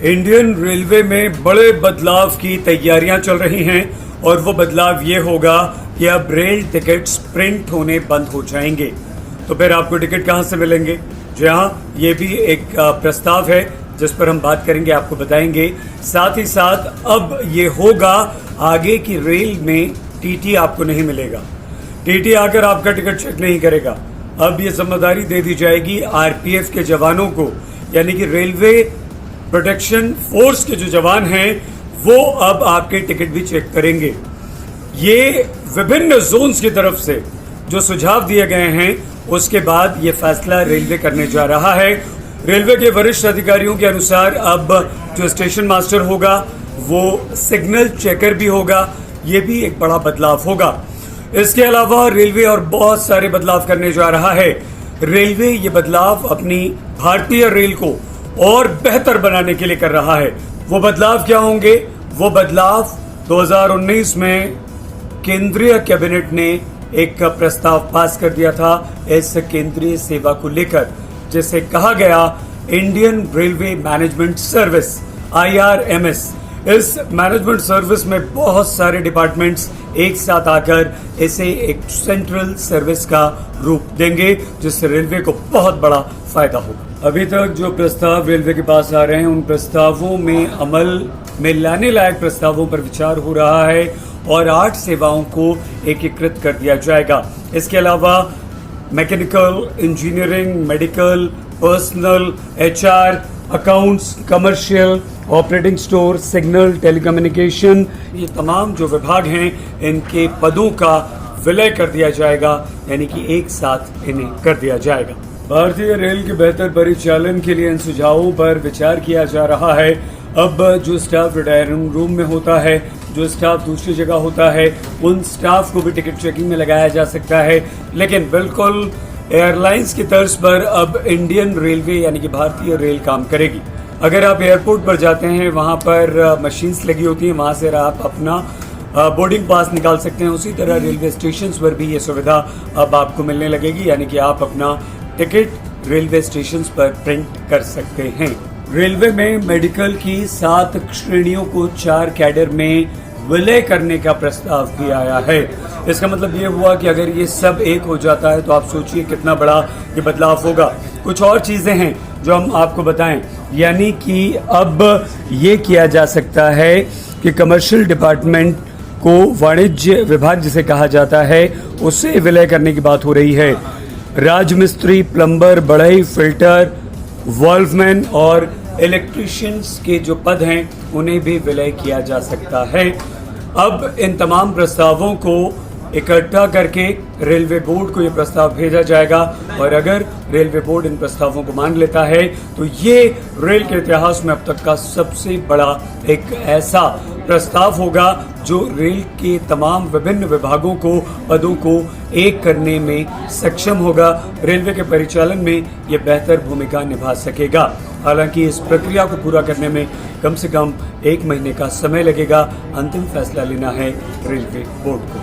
Indian railway में बड़े बदलाव की तैयारियां चल रही हैं और वो बदलाव ये होगा कि अब रेल टिकट्स प्रिंट होने बंद हो जाएंगे। तो फिर आपको टिकट कहां से मिलेंगे? जी हाँ, ये भी एक प्रस्ताव है जिस पर हम बात करेंगे, आपको बताएंगे। साथ ही साथ अब ये होगा आगे की रेल में टीटी आपको नहीं मिलेगा। टीटी आकर आपका टिकट चेक नहीं करेगा। अब ये जिम्मेदारी दे दी जाएगी आरपीएफ के जवानों को, यानी कि रेलवे प्रोटेक्शन फोर्स के जो जवान हैं वो अब आपके टिकट भी चेक करेंगे। ये विभिन्न जोन्स की तरफ से जो सुझाव दिए गए हैं उसके बाद ये फैसला रेलवे करने जा रहा है। रेलवे के वरिष्ठ अधिकारियों के अनुसार अब जो स्टेशन मास्टर होगा वो सिग्नल चेकर भी होगा। ये भी एक बड़ा बदलाव होगा। इसके अलावा रेलवे और बहुत सारे बदलाव करने जा रहा है। रेलवे ये बदलाव अपनी भारतीय रेल को और बेहतर बनाने के लिए कर रहा है। वो बदलाव क्या होंगे? वो बदलाव 2019 में केंद्रीय कैबिनेट ने एक प्रस्ताव पास कर दिया था इस केंद्रीय सेवा को लेकर, जिसे कहा गया Indian railway management service, IRMS। इस मैनेजमेंट सर्विस में बहुत सारे डिपार्टमेंट्स एक साथ आकर इसे एक सेंट्रल सर्विस का रूप देंगे, जिससे रेलवे को बहुत बड़ा फायदा होगा। अभी तक जो प्रस्ताव रेलवे के पास आ रहे हैं उन प्रस्तावों में अमल में लाने लायक प्रस्तावों पर विचार हो रहा है और 8 सेवाओं को एकीकृत कर दिया जाएगा। इसके अलावा mechanical, engineering, medical, personal, HR, accounts, commercial, operating store, signal, telecommunication, ये तमाम जो विभाग हैं इनके पदों का विलय कर दिया जाएगा, यानी कि एक साथ इन्हें कर दिया जाएगा। भारतीय रेल के बेहतर परिचालन के लिए इन सुझावों पर विचार किया जा रहा है। अब जो स्टाफ रिटायरिंग रूम में होता है, जो स्टाफ दूसरी जगह होता है, उन स्टाफ को भी टिकट चेकिंग में लगाया जा सकता है। लेकिन बिल्कुल एयरलाइंस की तर्ज पर अब इंडियन रेलवे यानी कि भारतीय रेल काम करेगी। अगर आप एयरपोर्ट पर जाते हैं, वहां पर मशीन्स लगी होती हैं, वहां से आप अपना बोर्डिंग पास निकाल सकते हैं। उसी तरह रेलवे स्टेशन पर भी ये सुविधा अब आपको मिलने लगेगी, यानी कि आप अपना टिकट रेलवे स्टेशन पर प्रिंट कर सकते हैं। रेलवे में मेडिकल की 7 श्रेणियों को 4 कैडर में विलय करने का प्रस्ताव भी आया है। इसका मतलब ये हुआ कि अगर ये सब एक हो जाता है तो आप सोचिए कितना बड़ा ये बदलाव होगा। कुछ और चीजें हैं जो हम आपको बताएं, यानी कि अब ये किया जा सकता है कि कमर्शियल डिपार्टमेंट को वाणिज्य विभाग जिसे कहा जाता है उससे विलय करने की बात हो रही है। राजमिस्त्री, प्लम्बर, बढ़ई, फिल्टर, वॉल्वमैन और इलेक्ट्रीशियंस के जो पद हैं उन्हें भी विलय किया जा सकता है। अब इन तमाम प्रस्तावों को इकट्ठा करके रेलवे बोर्ड को ये प्रस्ताव भेजा जाएगा और अगर रेलवे बोर्ड इन प्रस्तावों को मान लेता है तो ये रेल के इतिहास में अब तक का सबसे बड़ा एक ऐसा प्रस्ताव होगा जो रेल के तमाम विभिन्न विभागों को, पदों को एक करने में सक्षम होगा। रेलवे के परिचालन में ये बेहतर भूमिका निभा सकेगा। हालांकि इस प्रक्रिया को पूरा करने में कम से कम 1 महीने का समय लगेगा। अंतिम फैसला लेना है रेलवे बोर्ड को।